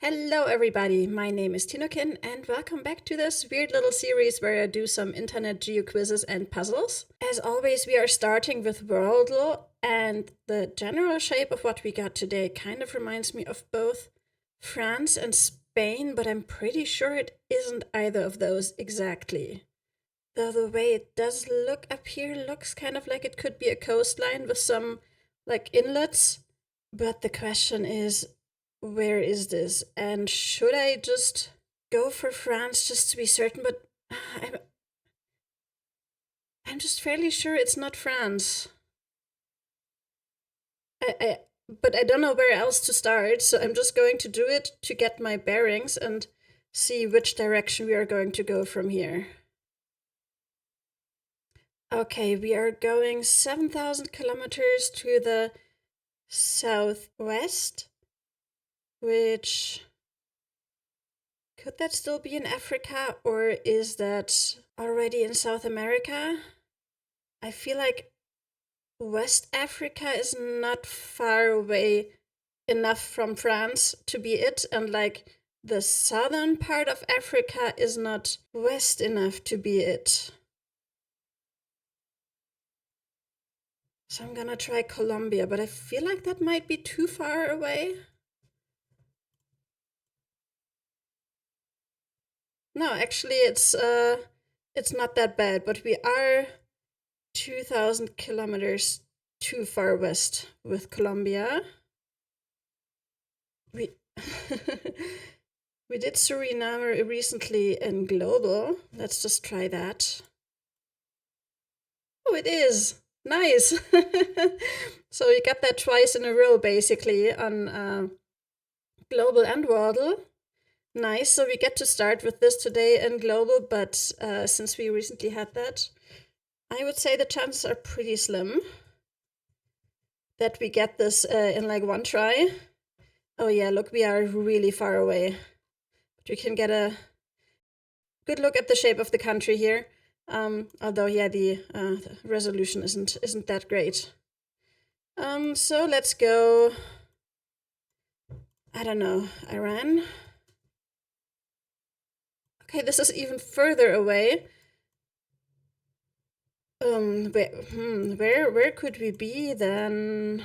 Hello, everybody. My name is Tinokin, and welcome back to this weird little series where I do some internet geo quizzes and puzzles. As always, we are starting with Worldle, and the general shape of what we got today kind of reminds me of both France and Spain, but I'm pretty sure it isn't either of those exactly. Though the way it does look up here looks kind of like it could be a coastline with some like inlets. But the question is, where is this? And should I just go for France just to be certain? But I'm, I'm just fairly sure it's not France. I, I, but I don't know where else to start, so I'm just going to do it to get my bearings and see which direction we are going to go from here. Okay, we are going 7,000 kilometers to the southwest, which could that still be in Africa, or is that already in South America? I feel like West Africa is not far away enough from France to be it, and like the southern part of Africa is not west enough to be it. So I'm gonna try Colombia, but I feel like that might be too far away. No, actually, it's not that bad, but we are 2,000 kilometers too far west with Colombia. We we did Suriname recently in Global. Let's just try that. Oh, it is nice. So you got that twice in a row, basically, on Global and Wordle. Nice. So we get to start with this today in Global, but since we recently had that, I would say the chances are pretty slim that we get this in like one try. Oh yeah, look, we are really far away. But we can get a good look at the shape of the country here. Although yeah, the resolution isn't that great. So let's go. I don't know, Iran. Okay, this is even further away. Where could we be then?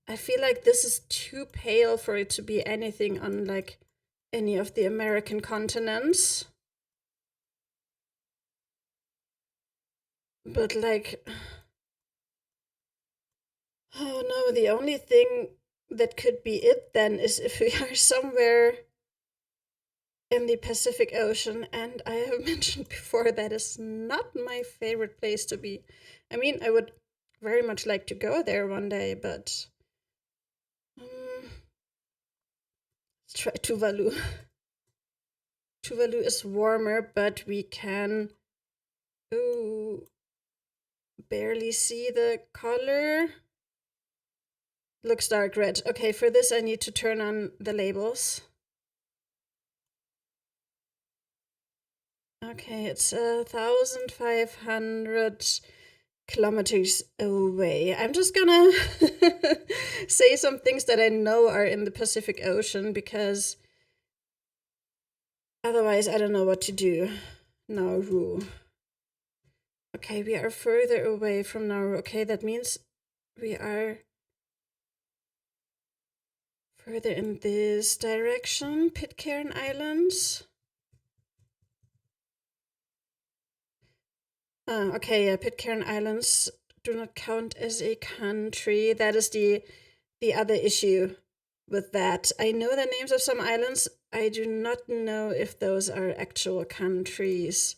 I feel like this is too pale for it to be anything on like any of the American continents. But like, oh no, the only thing that could be it then is if we are somewhere in the Pacific Ocean, and I have mentioned before that is not my favorite place to be. I mean, I would very much like to go there one day, but let's try Tuvalu. Tuvalu is warmer, but we can barely see the color. Looks dark red. Okay, for this I need to turn on the labels. Okay, it's 1,500 kilometers away. I'm just gonna say some things that I know are in the Pacific Ocean because otherwise I don't know what to do. Nauru. Okay, we are further away from Nauru. Okay, that means we are further in this direction. Pitcairn Islands. Okay, yeah, Pitcairn Islands do not count as a country. That is the other issue with that. I know the names of some islands. I do not know if those are actual countries.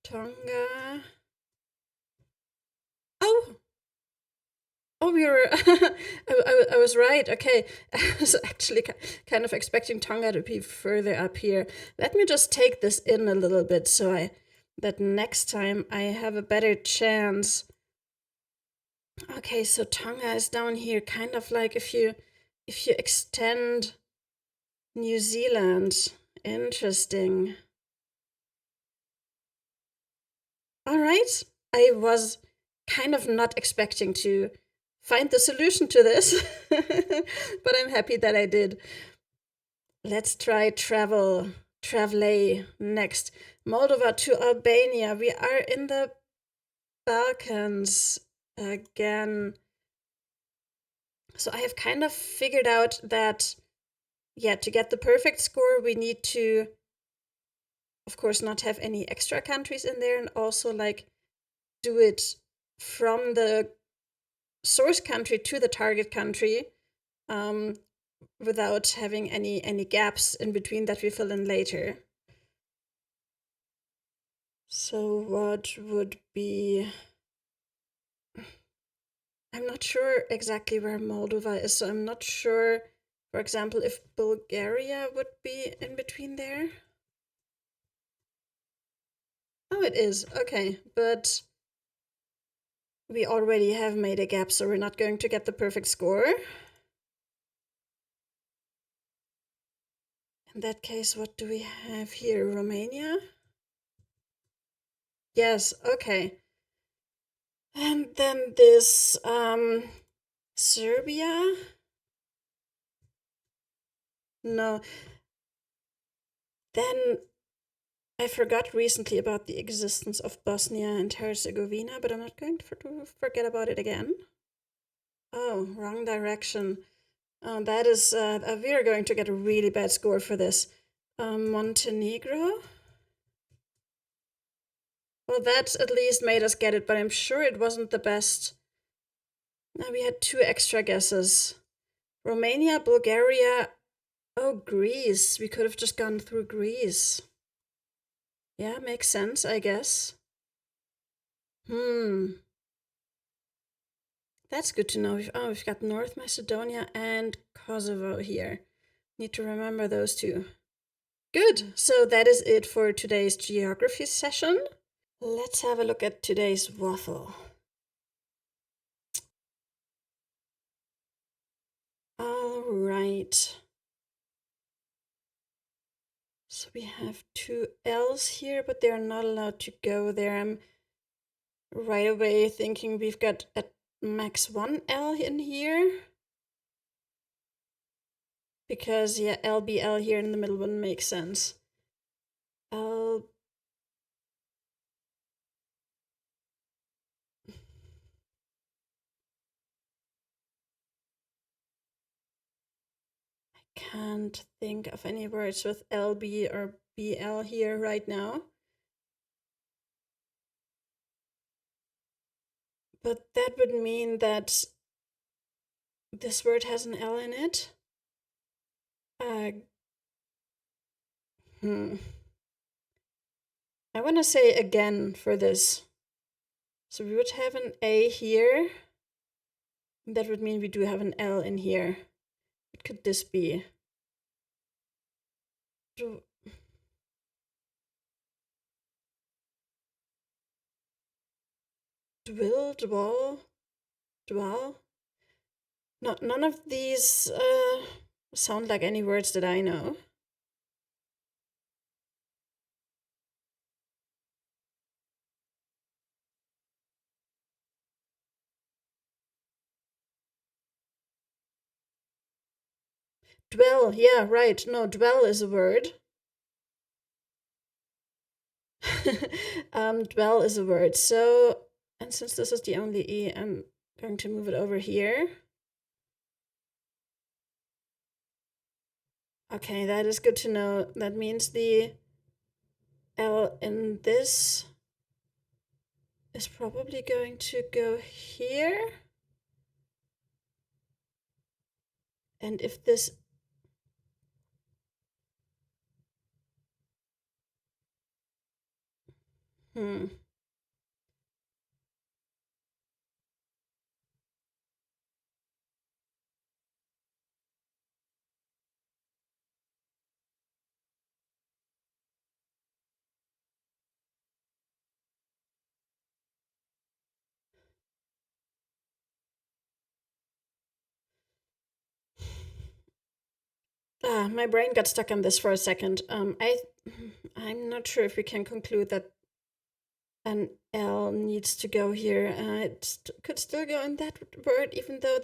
Tonga. Oh, oh, we were. I was right. Okay, I was actually kind of expecting Tonga to be further up here. Let me just take this in a little bit so that next time I have a better chance. Okay, so Tonga is down here, kind of like if you extend New Zealand. Interesting. All right. I was kind of not expecting to find the solution to this, but I'm happy that I did. Let's try travel next. Moldova to Albania. We are in the Balkans again. So I have kind of figured out that, yeah, to get the perfect score, we need to, of course, not have any extra countries in there, and also like do it from the source country to the target country, without having any gaps in between that we fill in later. So what would be... I'm not sure exactly where Moldova is, so I'm not sure, for example, if Bulgaria would be in between there. Oh, it is. Okay, but we already have made a gap, so we're not going to get the perfect score. In that case, what do we have here? Romania? Yes, okay. And then this, Serbia? No. Then I forgot recently about the existence of Bosnia and Herzegovina, but I'm not going to forget about it again. Oh, wrong direction. That is, we are going to get a really bad score for this. Montenegro? Well, that at least made us get it, but I'm sure it wasn't the best. Now we had 2 extra guesses. Romania, Bulgaria. Oh, Greece. We could have just gone through Greece. Yeah, makes sense, I guess. That's good to know. We've got North Macedonia and Kosovo here. Need to remember those two. Good. So that is it for today's geography session. Let's have a look at today's waffle. All right. So we have 2 L's here, but they're not allowed to go there. I'm right away thinking we've got at max 1 L in here. Because, yeah, LBL here in the middle wouldn't make sense. L... I can't think of any words with LB or BL here right now. But that would mean that this word has an L in it. I want to say again for this. So we would have an A here. That would mean we do have an L in here. What could this be? Dwell? No, none of these sound like any words that I know. Dwell, yeah, right. No, dwell is a word. Dwell is a word. So, and since this is the only E, I'm going to move it over here. Okay, that is good to know. That means the L in this is probably going to go here. And if this... my brain got stuck on this for a second. I'm not sure if we can conclude that an L needs to go here. It could still go in that word, even though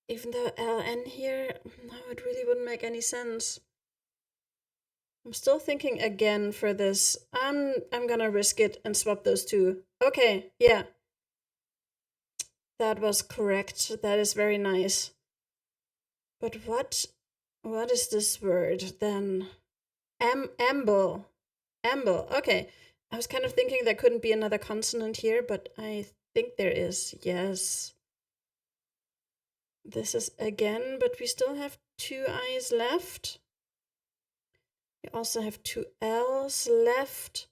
LN here, no, it really wouldn't make any sense. I'm still thinking again for this. I'm gonna risk it and swap those two. Okay, yeah. That was correct. That is very nice. But what is this word then? Amble. Amble. Okay. I was kind of thinking there couldn't be another consonant here, but I think there is. Yes. This is again, but we still have two I's left. We also have two L's left.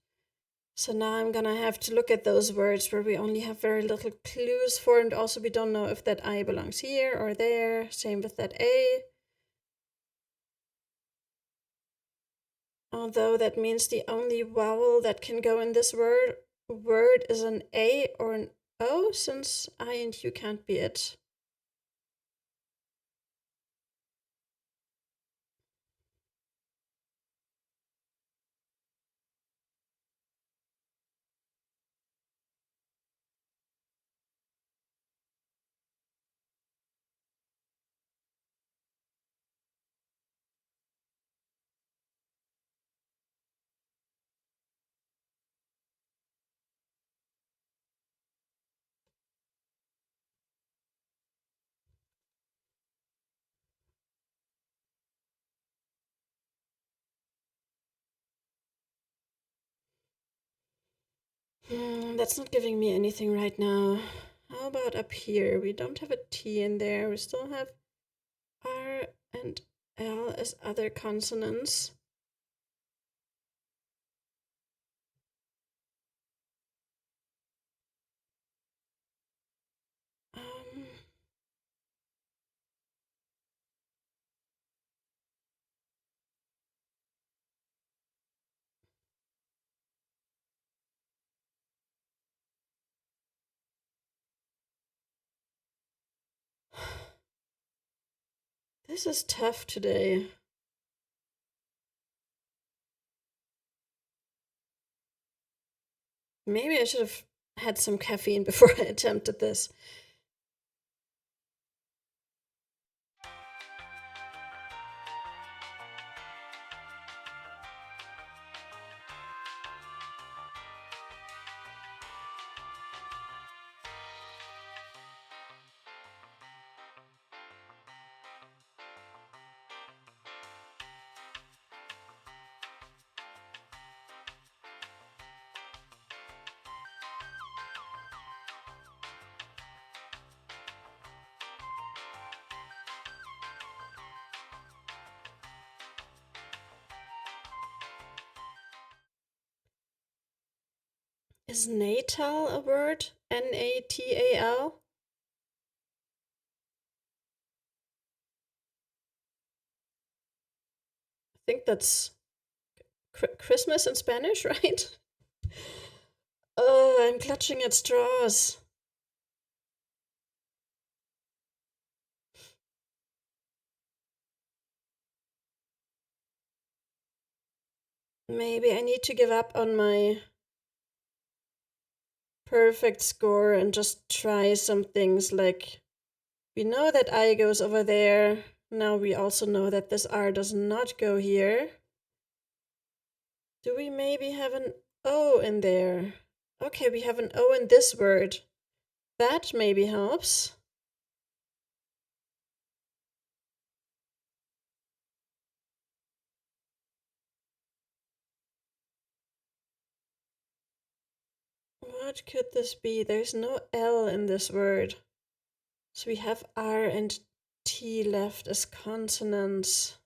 So now I'm gonna have to look at those words where we only have very little clues for, and also we don't know if that I belongs here or there. Same with that A. Although that means the only vowel that can go in this word is an A or an O, since I and U can't be it. That's not giving me anything right now. How about up here? We don't have a T in there. We still have R and L as other consonants. Um, this is tough today. Maybe I should have had some caffeine before I attempted this. Is natal a word? Natal? I think that's Christmas in Spanish, right? Oh, I'm clutching at straws. Maybe I need to give up on my perfect score and just try some things like we know that I goes over there. Now we also know that this R does not go here. Do we maybe have an O in there? Okay, we have an O in this word. That maybe helps. What could this be? There's no L in this word. So we have R and T left as consonants.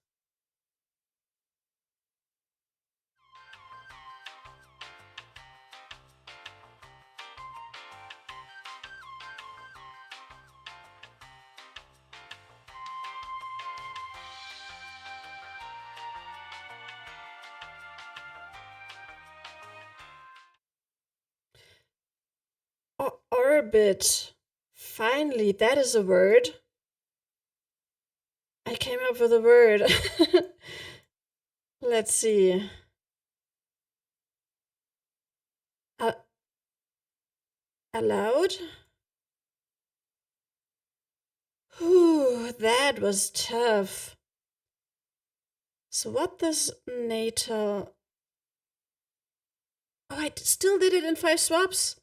Orbit. Finally, that is a word. I came up with a word. Let's see. Allowed? Whew, that was tough. So what does natal... Oh, I still did it in 5 swaps?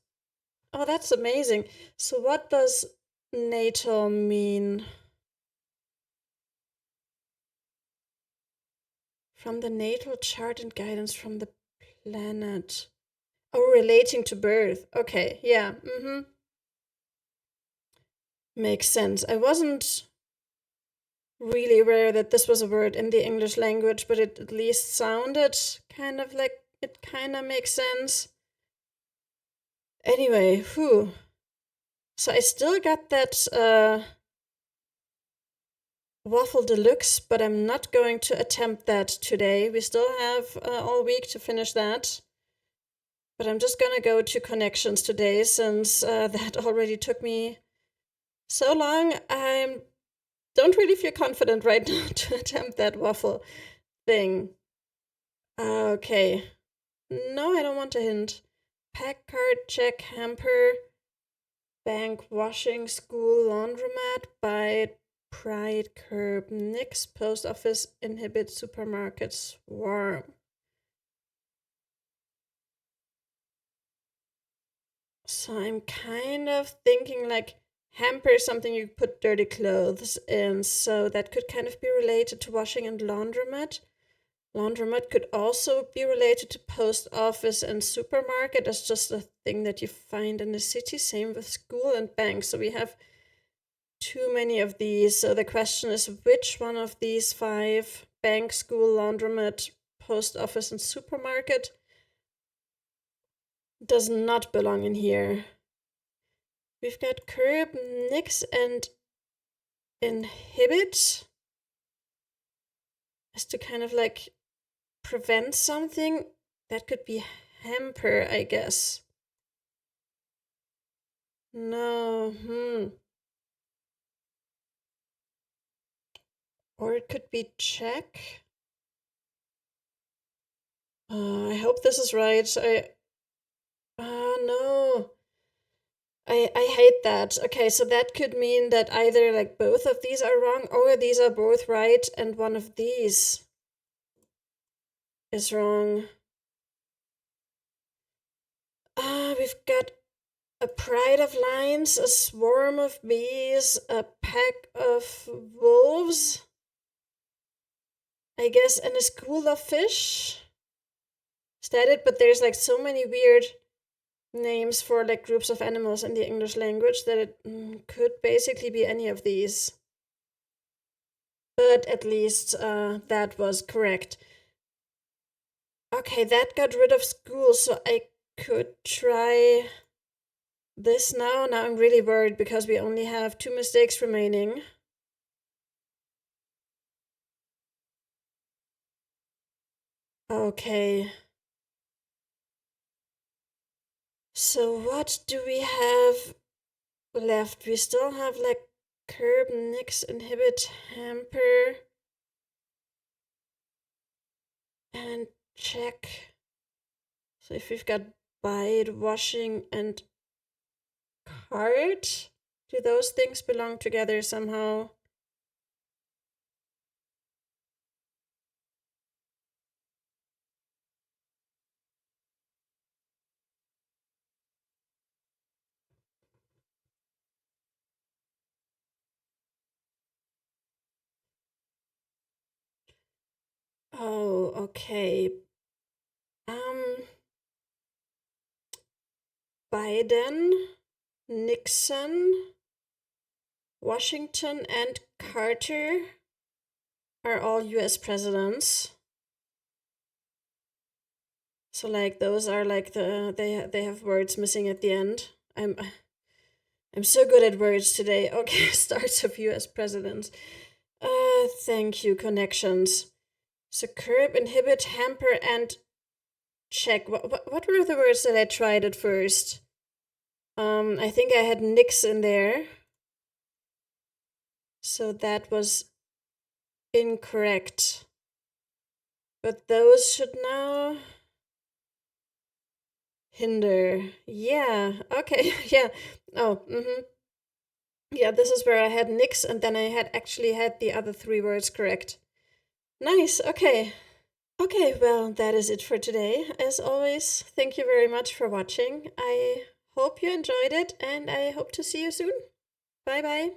Oh, that's amazing. So what does natal mean? From the natal chart and guidance from the planet. Oh, relating to birth. Okay, yeah. Makes sense. I wasn't really aware that this was a word in the English language, but it at least sounded kind of like it kind of makes sense. Anyway, whew. So I still got that waffle deluxe, but I'm not going to attempt that today. We still have all week to finish that. But I'm just gonna go to connections today since that already took me so long. I don't really feel confident right now to attempt that waffle thing. Okay. No, I don't want a hint. Pack card, check, hamper, bank, washing, school, laundromat, bite, pride, curb, nix, post office, inhibit, supermarket, swarm. So I'm kind of thinking like hamper is something you put dirty clothes in, so that could kind of be related to washing and laundromat. Laundromat could also be related to post office and supermarket. That's just a thing that you find in the city. Same with school and bank. So we have too many of these. So the question is which one of these 5, bank, school, laundromat, post office, and supermarket, does not belong in here? We've got curb, nix, and inhibit as to kind of like prevent something. That could be hamper, I guess. No, Or it could be check. I hope this is right. No. I hate that. Okay, so that could mean that either like both of these are wrong or these are both right and one of these is wrong. We've got a pride of lions, a swarm of bees, a pack of wolves, I guess, and a school of fish. Is that it? But there's like so many weird names for like groups of animals in the English language that it could basically be any of these. But at least that was correct. Okay, that got rid of school, so I could try this now. Now I'm really worried because we only have 2 mistakes remaining. Okay. So what do we have left? We still have like curb, nix, inhibit, hamper, and check. So if we've got bite, washing, and cart, do those things belong together somehow? Oh, okay. Biden, Nixon, Washington, and Carter are all US presidents. So like those are like they have words missing at the end. I'm so good at words today. Okay, starts of US presidents. Thank you, connections. So curb, inhibit, hamper, and check. What were the words that I tried at first? I think I had nix in there. So that was incorrect. But those should now Hinder. Yeah. Okay. Yeah. Oh, yeah, this is where I had nix and then I had actually had the other three words correct. Nice. Okay. Okay, well, that is it for today. As always, thank you very much for watching. I hope you enjoyed it and I hope to see you soon. Bye bye.